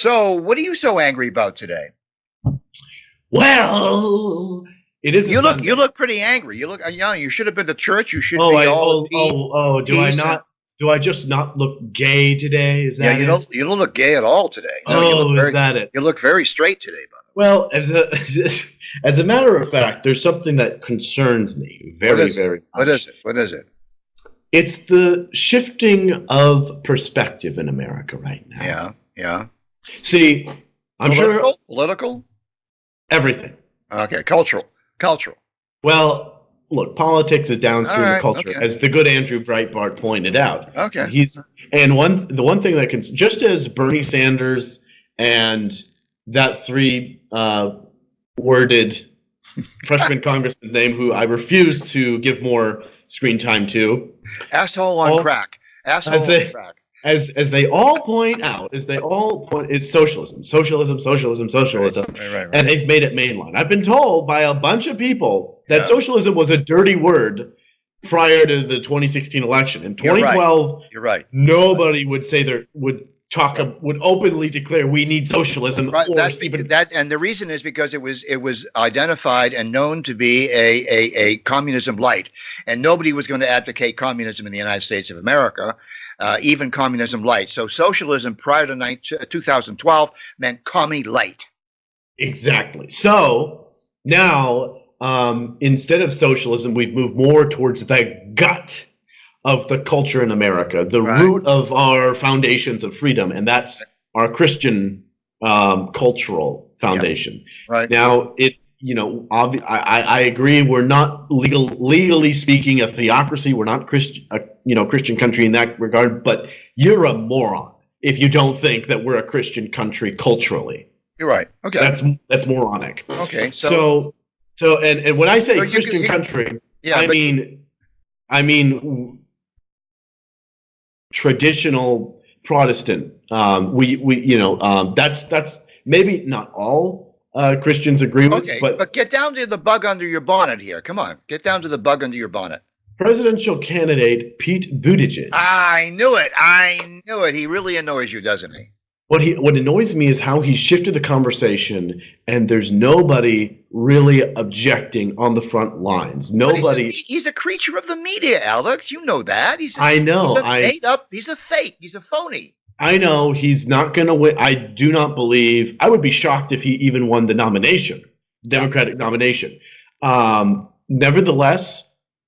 So, what are you so angry about today? Well, it is. You look pretty angry. You look, you should have been to church. You should be Do I not? Do I just not look gay today? Is that you don't look gay at all today. No, is that it? You look very straight today, buddy. Well, as a matter of fact, there's something that concerns me very much. What is it? What is it? It's the shifting of perspective in America right now. Yeah. See, I'm sure political. Everything. Okay, cultural. Well, look, politics is downstream of culture, as the good Andrew Breitbart pointed out. Okay. The one thing that can, just as Bernie Sanders and that three-worded freshman congressman name, who I refuse to give more screen time to, asshole on crack. Asshole on crack. As they all point out, it's socialism. Right. And they've made it mainline. I've been told by a bunch of people that socialism was a dirty word prior to the 2016 election. In 2012, you're right. Nobody would say would openly declare we need socialism. Right. And the reason is because it was identified and known to be a communism light, and nobody was going to advocate communism in the United States of America. Even communism light. So socialism prior to 2012 meant commie light. Exactly. So now, instead of socialism, we've moved more towards the gut of the culture in America, the root of our foundations of freedom, and that's our Christian cultural foundation. Right. Now, I agree. We're not legally speaking a theocracy. We're not Christian country in that regard. But you're a moron if you don't think that we're a Christian country culturally. You're right. Okay. That's moronic. Okay. So and when I say Christian country, I mean traditional Protestant. That's maybe not all. Christians agree with, but get down to the bug under your bonnet here. Come on, get down to the bug under your bonnet. Presidential candidate Pete Buttigieg. I knew it. He really annoys you, doesn't he? What annoys me is how he shifted the conversation, and there's nobody really objecting on the front lines. Nobody. He's a creature of the media, Alex. You know that. He's a fake. He's a phony. I know he's not going to win. I do not believe. I would be shocked if he even won the nomination, Democratic nomination. Nevertheless,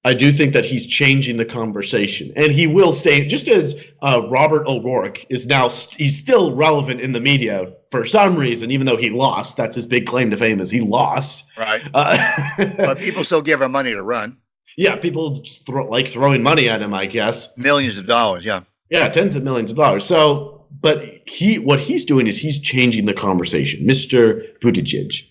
I do think that he's changing the conversation, and he will stay. Just as Robert O'Rourke is now, he's still relevant in the media for some reason, even though he lost. That's his big claim to fame, is he lost. Right. But people still give him money to run. Yeah, people like throwing money at him, I guess. Millions of dollars. Yeah. Yeah, tens of millions of dollars. So, but what he's doing is he's changing the conversation, Mr. Buttigieg.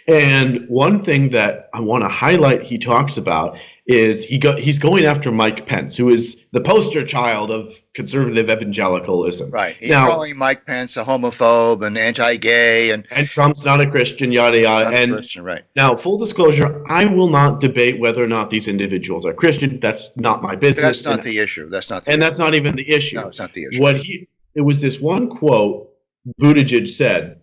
And one thing that I want to highlight he talks about is he's going after Mike Pence, who is the poster child of conservative evangelicalism. Right. He's calling Mike Pence a homophobe and anti-gay. And Trump's not a Christian, yada, yada. Not a Christian, right. Now, full disclosure, I will not debate whether or not these individuals are Christian. That's not my business. That's not the issue. That's not even the issue. No, it's not the issue. It was this one quote Buttigieg said,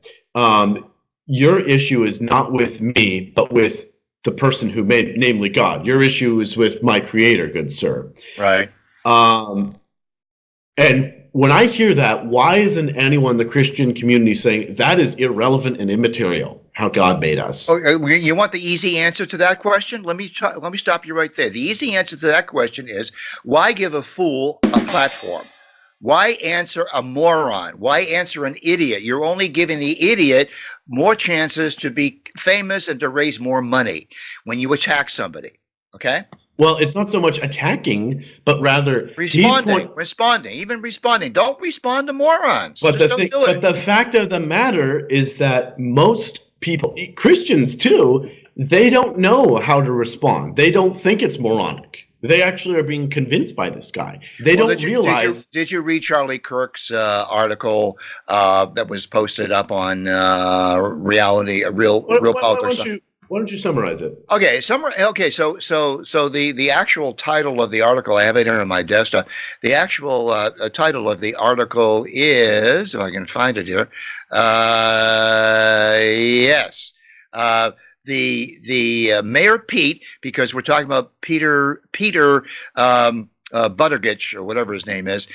your issue is not with me, but with the person who made, namely God. Your issue is with my creator, good sir. Right. And when I hear that, why isn't anyone in the Christian community saying that is irrelevant and immaterial, how God made us? Oh, you want the easy answer to that question? Let me stop you right there. The easy answer to that question is, why give a fool a platform? Why answer a moron? Why answer an idiot? You're only giving the idiot more chances to be famous and to raise more money when you attack somebody. Okay? Well, it's not so much attacking, but rather responding. Don't respond to morons. But the fact of the matter is that most people, Christians too, they don't know how to respond. They don't think it's moronic. They actually are being convinced by this guy. They don't realize. Did you read Charlie Kirk's article that was posted up on Reality, Real Politics? Why don't you summarize it? Okay, so the actual title of the article, I have it here on my desktop. The actual title of the article is, if I can find it here, yes, the Mayor Pete, because we're talking about Peter Buttigieg, or whatever his name is.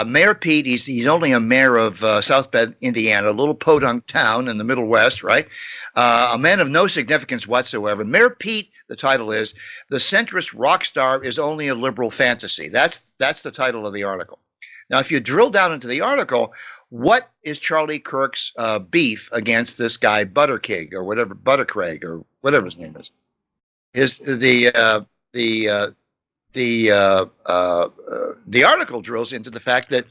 Mayor Pete, he's only a mayor of South Bend, Indiana, a little podunk town in the Middle West, right? A man of no significance whatsoever. Mayor Pete, the title is, "The Centrist Rock Star is Only a Liberal Fantasy." That's the title of the article. Now, if you drill down into the article, what is Charlie Kirk's beef against this guy Buttigieg, or whatever, Buttigieg, or whatever his name is? The article drills into the fact that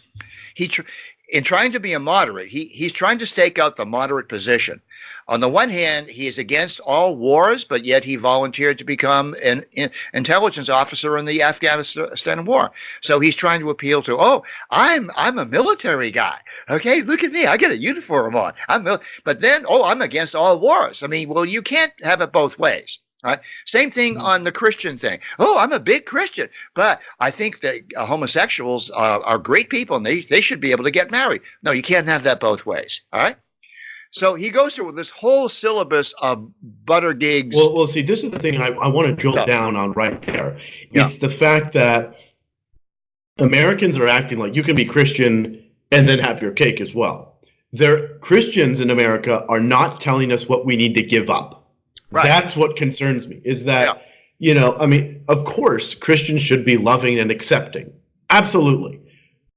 in trying to be a moderate, he's trying to stake out the moderate position. On the one hand, he is against all wars, but yet he volunteered to become an intelligence officer in the Afghanistan war. So he's trying to appeal to, I'm a military guy. Okay, look at me, I get a uniform on. But then, I'm against all wars. I mean, well, you can't have it both ways. Right. Same thing on the Christian thing. I'm a big Christian, but I think that homosexuals are great people and they should be able to get married. No, you can't have that both ways. All right. So he goes through this whole syllabus of Buttigieg's. Well, see, this is the thing I want to drill down on right there. It's the fact that Americans are acting like you can be Christian and then have your cake as well. Christians in America are not telling us what we need to give up. Right. That's what concerns me, is that, I mean, of course, Christians should be loving and accepting. Absolutely.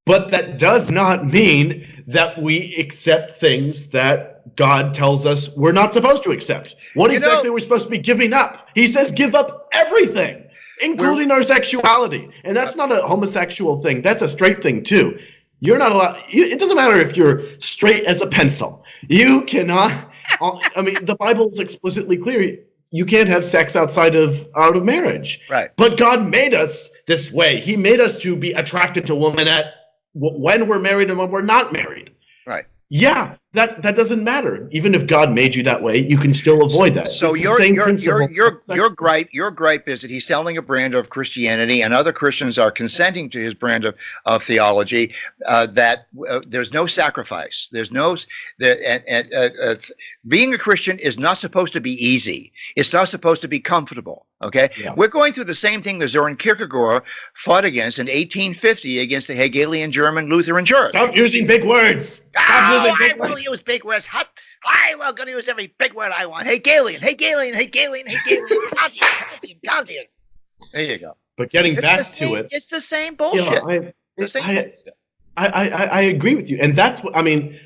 But that does not mean that we accept things that God tells us we're not supposed to accept. What exactly we're supposed to be giving up? He says give up everything, including our sexuality. And that's not a homosexual thing. That's a straight thing, too. You're not allowed. It doesn't matter if you're straight as a pencil. You cannot. I mean, the Bible is explicitly clear. You can't have sex out of marriage. Right. But God made us this way. He made us to be attracted to women when we're married and when we're not married. Right. Yeah, that doesn't matter. Even if God made you that way, you can still avoid that. So your gripe is that he's selling a brand of Christianity, and other Christians are consenting to his brand of theology. That there's no sacrifice. There's no being a Christian is not supposed to be easy. It's not supposed to be comfortable. Okay, we're going through the same thing that Søren Kierkegaard fought against in 1850 against the Hegelian German Lutheran Church. Stop using big words. I will use big words. I'm going to use every big word I want. Hegelian. Kantian. There you go. But getting back to it, it's the same bullshit. I agree with you, and that's what I mean.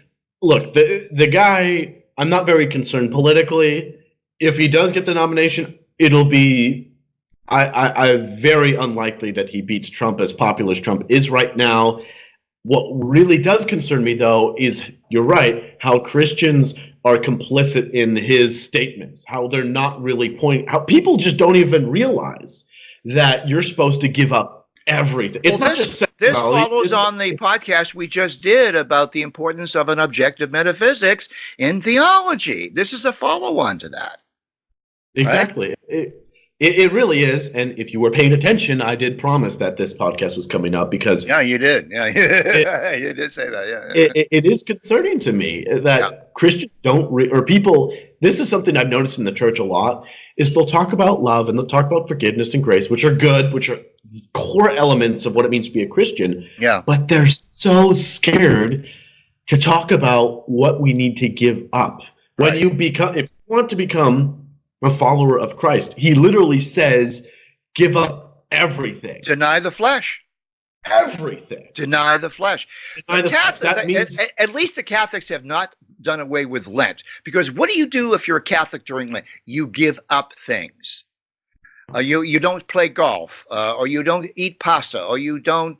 Look, the guy. I'm not very concerned politically. If he does get the nomination, it'll be. I very unlikely that he beats Trump as popular as Trump is right now. What really does concern me, though, is you're right, how Christians are complicit in his statements, how they're not really how people just don't even realize that you're supposed to give up everything. It's not just this follows on the podcast we just did about the importance of an objective metaphysics in theology. This is a follow-on to that. Exactly. Right? It really is, and if you were paying attention, I did promise that this podcast was coming up because you did. Yeah, you did say that. Yeah, it is concerning to me that Christians don't or people. This is something I've noticed in the church a lot. Is they'll talk about love and they'll talk about forgiveness and grace, which are good, which are core elements of what it means to be a Christian. Yeah, but they're so scared to talk about what we need to give up when if you want to become a follower of Christ. He literally says, give up everything. Deny the flesh. Everything. Deny the flesh. At least the Catholics have not done away with Lent. Because what do you do if you're a Catholic during Lent? You give up things. You don't play golf, or you don't eat pasta, or you don't,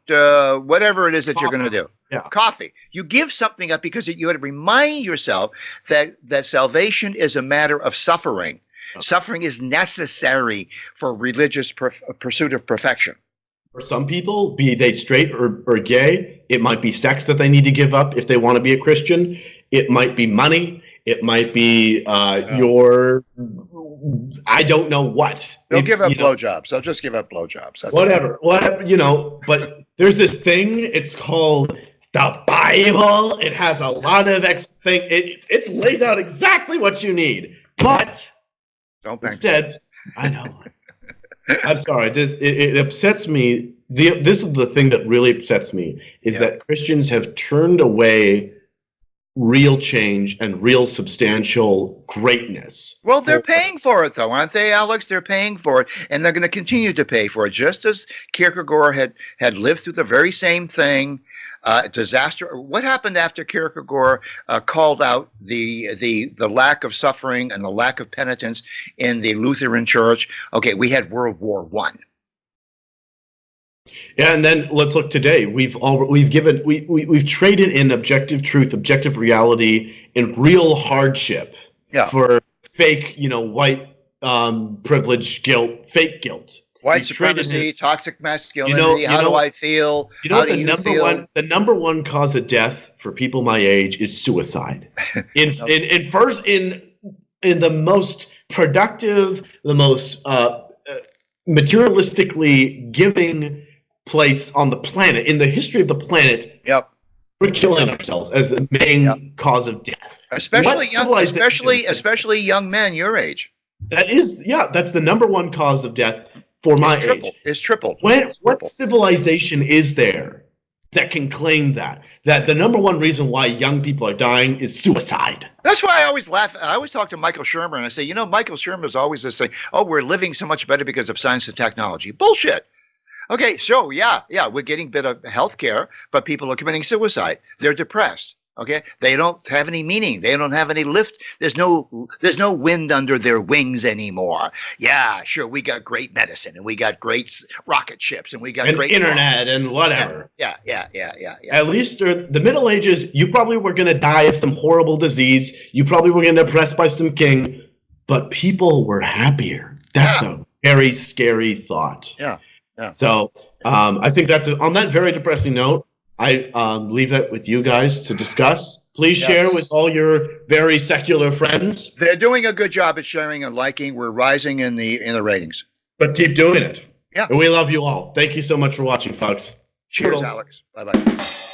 whatever it is that you're going to do. Yeah. Coffee. You give something up because you had to remind yourself that salvation is a matter of suffering. Suffering is necessary for religious pursuit of perfection. For some people, be they straight or gay, it might be sex that they need to give up if they want to be a Christian. It might be money. It might be your I don't know what. They'll give up blowjobs. They'll just give up blowjobs. That's whatever, but there's this thing, it's called the Bible. It has a lot of it lays out exactly what you need. But instead, I know. I'm sorry. It upsets me. This is the thing that really upsets me is that Christians have turned away real change and real substantial greatness. Well, they're paying for it, though, aren't they, Alex? They're paying for it, and they're going to continue to pay for it, just as Kierkegaard had lived through the very same thing. Disaster. What happened after Kierkegaard called out the lack of suffering and the lack of penitence in the Lutheran Church? Okay, we had World War I. Yeah, and then let's look today. We've traded in objective truth, objective reality, and real hardship for fake, white privilege, guilt, fake guilt. White supremacy, toxic masculinity. How do I feel? How do you feel? The number one cause of death for people my age is suicide. In the most productive, the most materialistically giving place on the planet, in the history of the planet, we're killing ourselves as the main cause of death. Especially young men your age. That's the number one cause of death for my age. It's tripled. What civilization is there that can claim that the number one reason why young people are dying is suicide? That's why I always laugh. I always talk to Michael Shermer and I say, Michael Shermer is always this thing, we're living so much better because of science and technology. Bullshit. Okay, so we're getting better health care, but people are committing suicide. They're depressed. Okay, they don't have any meaning. They don't have any lift. There's no wind under their wings anymore. Yeah, sure, we got great medicine and we got great rocket ships and we got great internet and whatever. Yeah. At least during the Middle Ages, you probably were going to die of some horrible disease. You probably were getting oppressed by some king, but people were happier. That's a very scary thought. Yeah. So I think on that very depressing note, I leave that with you guys to discuss. Please share with all your very secular friends. They're doing a good job at sharing and liking. We're rising in the ratings. But keep doing it. Yeah. And we love you all. Thank you so much for watching, folks. Cheers, Alex. Bye-bye.